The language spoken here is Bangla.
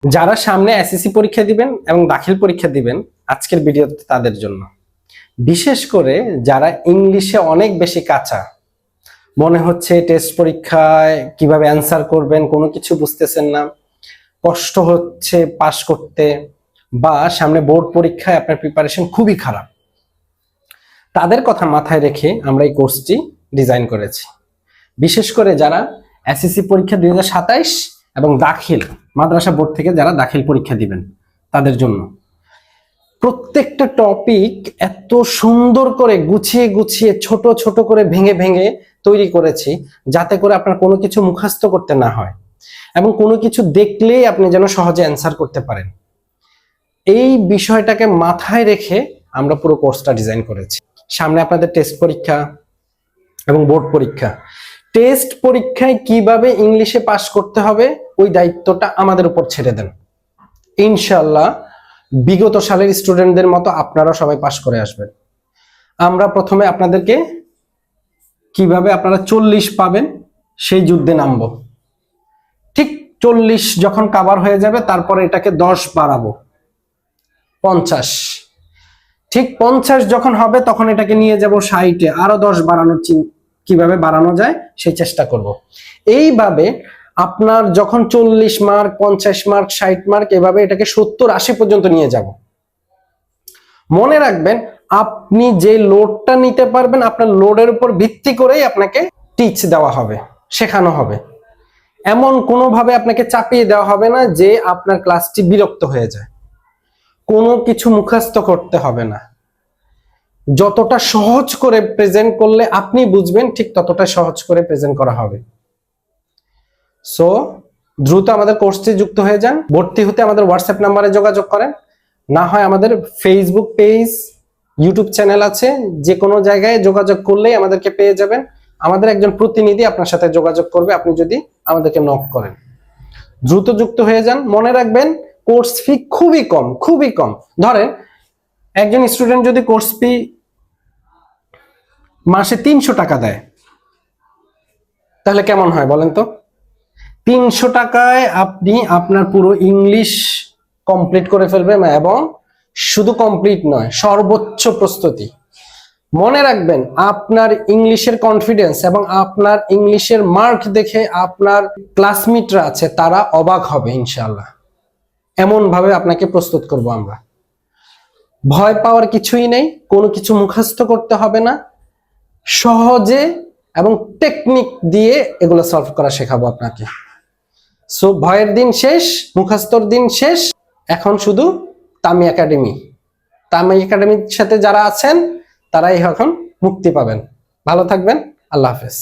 যারা সামনে এসএসসি পরীক্ষা দিবেন এবং দাখিল পরীক্ষা দিবেন, আজকের ভিডিওতে তাদের জন্য। বিশেষ করে যারা ইংলিশে অনেক বেশি কাঁচা, মনে হচ্ছে টেস্ট পরীক্ষায় কিভাবে অ্যান্সার করবেন কোনো কিছু বুঝতেছেন না, কষ্ট হচ্ছে পাস করতে, বা সামনে বোর্ড পরীক্ষায় আপনার প্রিপারেশন খুবই খারাপ, তাদের কথা মাথায় রেখে আমরা এই কোর্সটি ডিজাইন করেছি। বিশেষ করে যারা এসএসসি পরীক্ষা 2027 এবং দাখিল মাদ্রাসা বোর্ড থেকে যারা দাখিল পরীক্ষা দিবেন তাদের জন্য প্রত্যেকটা টপিক এত সুন্দর করে গুছিয়ে গুছিয়ে ছোট ছোট করে ভেঙে ভেঙে তৈরি করেছি, যাতে করে আপনার কোনো কিছু মুখস্থ করতে না হয় এবং কোনো কিছু দেখলেই আপনি যেন সহজে অ্যান্সার করতে পারেন। এই বিষয়টাকে মাথায় রেখে আমরা পুরো কোর্সটা ডিজাইন করেছি। সামনে আপনাদের টেস্ট পরীক্ষা এবং বোর্ড পরীক্ষা। টেস্ট পরীক্ষায় কিভাবে ইংলিশে পাস করতে হবে ওই দায়িত্বটা আমাদের উপর ছেড়ে দেন। ইনশাআল্লাহ বিগত সালের স্টুডেন্টদের মতো আপনারা সবাই পাস করে আসবেন। আমরা প্রথমে আপনাদেরকে কিভাবে আপনারা 40 পাবেন সেই যুদ্ধে নামবো। ঠিক 40 যখন কভার হয়ে যাবে তারপরে এটাকে 10 বাড়াবো, 50। ঠিক 50 যখন হবে তখন এটাকে নিয়ে যাব 60-এ, আরো 10 বাড়ানোর কিভাবে বাড়ানো যায় সেই চেষ্টা করব। এইভাবে আপনার যখন 40 মার্ক, 50 মার্ক, 60 মার্ক, এভাবে এটাকে 70-80 পর্যন্ত নিয়ে যাব। মনে রাখবেন, আপনি যে লোডটা নিতে পারবেন আপনার লোডের উপর ভিত্তি করেই আপনাকে টিচ দেওয়া হবে, শেখানো হবে। এমন কোনোভাবে আপনাকে চাপিয়ে দেওয়া হবে না যে আপনার ক্লাসটি বিরক্ত হয়ে যায়। কোনো কিছু মুখস্থ করতে হবে না। যতটা সহজ করে প্রেজেন্ট করলে আপনি বুঝবেন, ঠিক ততটা সহজ করে প্রেজেন্ট করা হবে। সো দ্রুত আমাদের কোর্সটি যুক্ত হয়ে যান। ভর্তি হতে আমাদের হোয়াটসঅ্যাপ নাম্বারে যোগাযোগ করেন, না হয় আমাদের ফেসবুক পেজ, ইউটিউব চ্যানেল আছে, যে কোনো জায়গায় যোগাযোগ করলেই আমাদেরকে পেয়ে যাবেন। আমাদের একজন প্রতিনিধি আপনার সাথে যোগাযোগ করবে আপনি যদি আমাদেরকে নক করেন। দ্রুত যুক্ত হয়ে যান। মনে রাখবেন, কোর্স ফি খুবই কম, খুবই কম। ধরেন একজন স্টুডেন্ট যদি কোর্স ফি মাসে 300 টাকা দেয়, তাহলে কেমন হয় বলেন তো? 300 টাকায় আপনি আপনার পুরো ইংলিশ কমপ্লিট করে ফেলবেন, এবং শুধু কমপ্লিট নয়, সর্বোচ্চ প্রস্তুতি। মনে রাখবেন, আপনার ইংলিশের কনফিডেন্স এবং আপনার ইংলিশের মার্ক দেখে আপনার ক্লাসমেটরা আছে তারা অবাক হবে ইনশাআল্লাহ। এমন ভাবে আপনাকে প্রস্তুত করব আমরা। ভয় পাওয়ার কিছুই নেই, কোনো কিছু মুখস্থ করতে হবে না। সহজে এবং টেকনিক দিয়ে এগুলো সলভ করা শেখাবো আপনাকে। সো ভয়ের দিন শেষ, মুখস্থর দিন শেষ। এখন শুধু তামি একাডেমি, তামি একাডেমির সাথে যারা আছেন তারাই এখন মুক্তি পাবেন। ভালো থাকবেন। আল্লাহ হাফেজ।